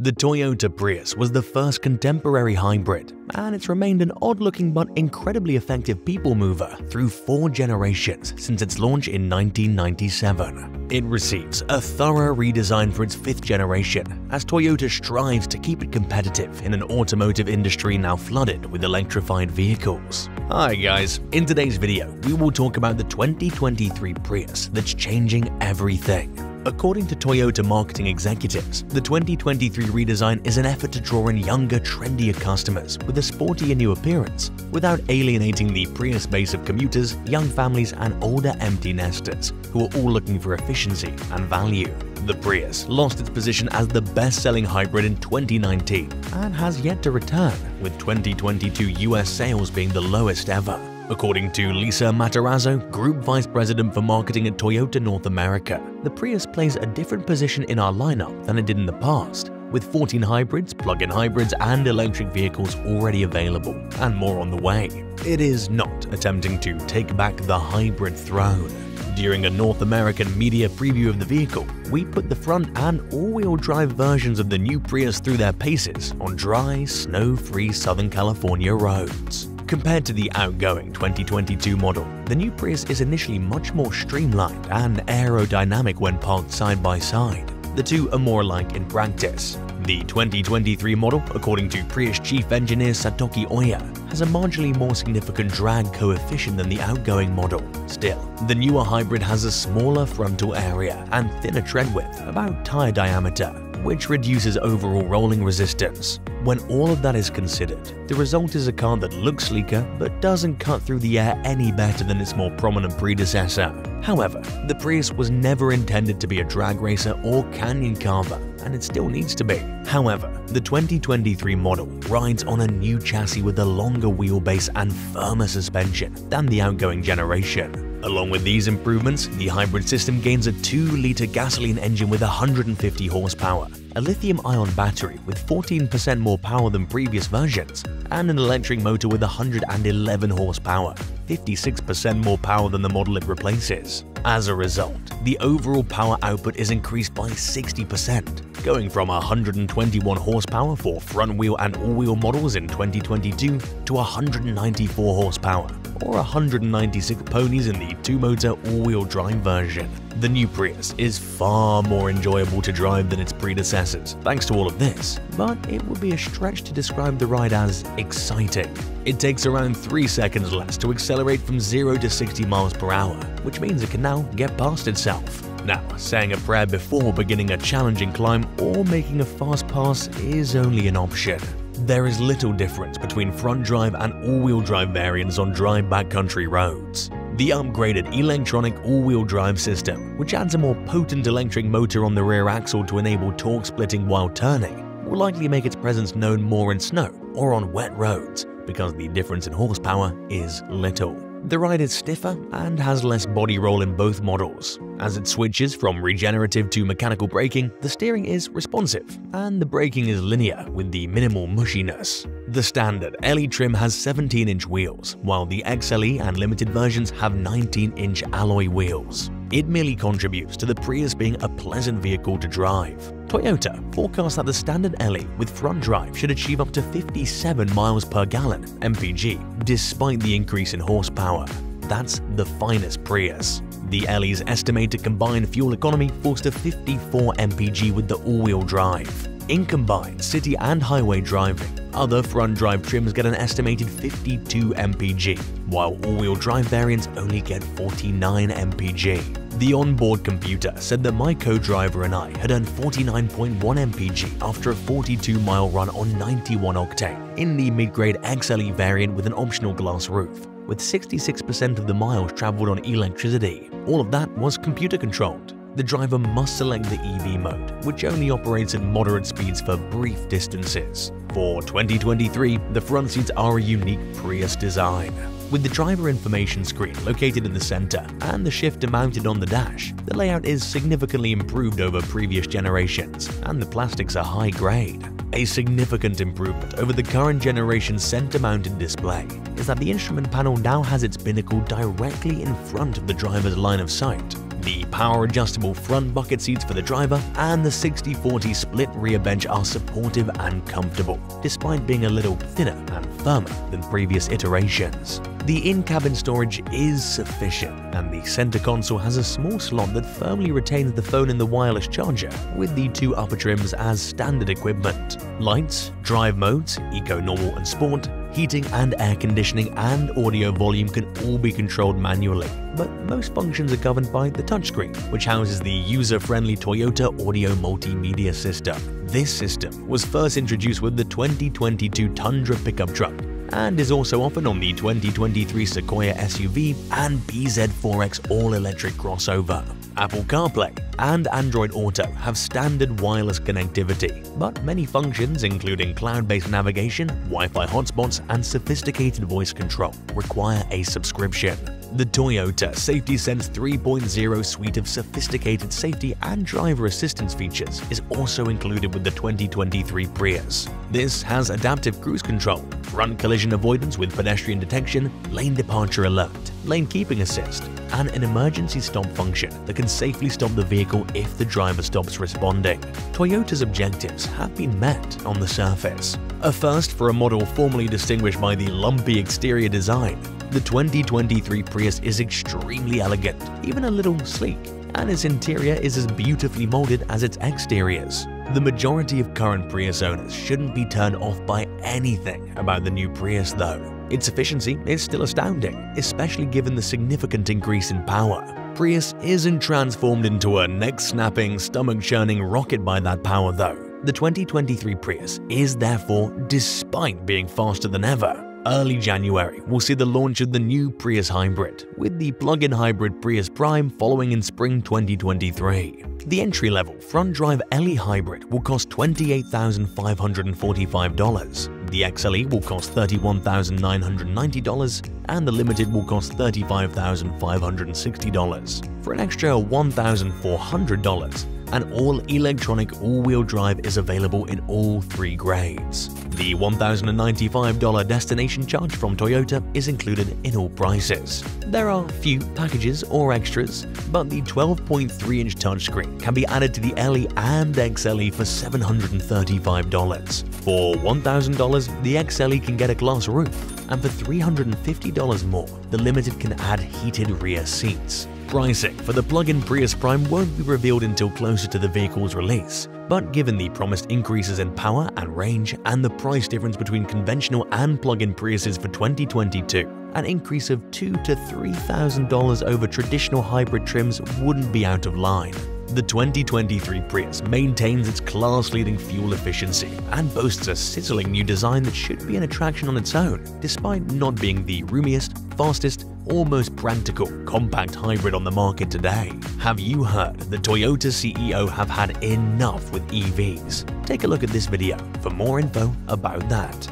The Toyota Prius was the first contemporary hybrid, and it's remained an odd-looking but incredibly effective people mover through 4 generations since its launch in 1997. It receives a thorough redesign for its 5th generation, as Toyota strives to keep it competitive in an automotive industry now flooded with electrified vehicles. Hi guys, in today's video, we will talk about the 2023 Prius that's changing everything. According to Toyota marketing executives, the 2023 redesign is an effort to draw in younger, trendier customers with a sportier new appearance, without alienating the Prius base of commuters, young families, and older empty nesters, who are all looking for efficiency and value. The Prius lost its position as the best-selling hybrid in 2019 and has yet to return, with 2022 US sales being the lowest ever. According to Lisa Matarazzo, Group Vice President for Marketing at Toyota North America, the Prius plays a different position in our lineup than it did in the past, with 14 hybrids, plug-in hybrids, and electric vehicles already available, and more on the way. It is not attempting to take back the hybrid throne. During a North American media preview of the vehicle, we put the front and all-wheel drive versions of the new Prius through their paces on dry, snow-free Southern California roads. Compared to the outgoing 2022 model, the new Prius is initially much more streamlined and aerodynamic when parked side by side. The two are more alike in practice. The 2023 model, according to Prius chief engineer Satoki Oya, has a marginally more significant drag coefficient than the outgoing model. Still, the newer hybrid has a smaller frontal area and thinner tread width, about tire diameter, which reduces overall rolling resistance. When all of that is considered, the result is a car that looks sleeker but doesn't cut through the air any better than its more prominent predecessor. However, the Prius was never intended to be a drag racer or canyon carver, and it still needs to be. However, the 2023 model rides on a new chassis with a longer wheelbase and firmer suspension than the outgoing generation. Along with these improvements, the hybrid system gains a 2-liter gasoline engine with 150 horsepower, a lithium-ion battery with 14% more power than previous versions, and an electric motor with 111 horsepower, 56% more power than the model it replaces. As a result, the overall power output is increased by 60%, going from 121 horsepower for front-wheel and all-wheel models in 2022 to 194 horsepower, or 196 ponies in the 2-motor all-wheel drive version. The new Prius is far more enjoyable to drive than its predecessors, thanks to all of this, but it would be a stretch to describe the ride as exciting. It takes around 3 seconds less to accelerate from 0 to 60 miles per hour, which means it can now get past itself. Now, saying a prayer before beginning a challenging climb or making a fast pass is only an option. There is little difference between front-drive and all-wheel drive variants on dry backcountry roads. The upgraded electronic all-wheel drive system, which adds a more potent electric motor on the rear axle to enable torque splitting while turning, will likely make its presence known more in snow or on wet roads, because the difference in horsepower is little. The ride is stiffer and has less body roll in both models. As it switches from regenerative to mechanical braking, the steering is responsive and the braking is linear with the minimal mushiness. The standard LE trim has 17-inch wheels, while the XLE and limited versions have 19-inch alloy wheels. It merely contributes to the Prius being a pleasant vehicle to drive. Toyota forecasts that the standard LE with front drive should achieve up to 57 miles per gallon (mpg) despite the increase in horsepower. That's the finest Prius. The LE's estimated combined fuel economy falls to 54 mpg with the all-wheel drive. In combined city and highway driving, other front-drive trims get an estimated 52 mpg, while all-wheel drive variants only get 49 mpg. The onboard computer said that my co-driver and I had earned 49.1 mpg after a 42-mile run on 91 octane in the mid-grade XLE variant with an optional glass roof, with 66% of the miles traveled on electricity. All of that was computer-controlled. The driver must select the EV mode, which only operates at moderate speeds for brief distances. For 2023, the front seats are a unique Prius design. With the driver information screen located in the center and the shifter mounted on the dash, the layout is significantly improved over previous generations, and the plastics are high grade. A significant improvement over the current generation's center-mounted display is that the instrument panel now has its binnacle directly in front of the driver's line of sight. The power-adjustable front bucket seats for the driver and the 60/40 split rear bench are supportive and comfortable, despite being a little thinner and firmer than previous iterations. The in-cabin storage is sufficient, and the center console has a small slot that firmly retains the phone and the wireless charger, with the two upper trims as standard equipment. Lights, drive modes, Eco, Normal and Sport, heating and air conditioning and audio volume can all be controlled manually, but most functions are governed by the touchscreen, which houses the user-friendly Toyota Audio Multimedia System. This system was first introduced with the 2022 Tundra pickup truck and is also offered on the 2023 Sequoia SUV and BZ4X all-electric crossover. Apple CarPlay and Android Auto have standard wireless connectivity, but many functions, including cloud-based navigation, Wi-Fi hotspots, and sophisticated voice control, require a subscription. The Toyota Safety Sense 3.0 suite of sophisticated safety and driver assistance features is also included with the 2023 Prius. This has adaptive cruise control, front collision avoidance with pedestrian detection, lane departure alert, lane keeping assist, and an emergency stop function that can safely stop the vehicle if the driver stops responding. Toyota's objectives have been met on the surface. A first for a model formerly distinguished by the lumpy exterior design, the 2023 Prius is extremely elegant, even a little sleek, and its interior is as beautifully molded as its exteriors. The majority of current Prius owners shouldn't be turned off by anything about the new Prius though. Its efficiency is still astounding, especially given the significant increase in power. Prius isn't transformed into a neck-snapping, stomach-churning rocket by that power though. The 2023 Prius is therefore, despite being faster than ever. Early January will see the launch of the new Prius Hybrid, with the plug-in hybrid Prius Prime following in spring 2023. The entry-level front-drive LE Hybrid will cost $28,545, the XLE will cost $31,990, and the Limited will cost $35,560. For an extra $1,400, an all-electronic all-wheel drive is available in all three grades. The $1,095 destination charge from Toyota is included in all prices. There are few packages or extras, but the 12.3-inch touchscreen can be added to the LE and XLE for $735. For $1,000, the XLE can get a glass roof, and for $350 more, the Limited can add heated rear seats. Pricing for the plug-in Prius Prime won't be revealed until closer to the vehicle's release, but given the promised increases in power and range and the price difference between conventional and plug-in Priuses for 2022, an increase of $2,000 to $3,000 over traditional hybrid trims wouldn't be out of line. The 2023 Prius maintains its class-leading fuel efficiency and boasts a sizzling new design that should be an attraction on its own, despite not being the roomiest, fastest, or most practical compact hybrid on the market today. Have you heard the Toyota CEO have had enough with EVs? Take a look at this video for more info about that.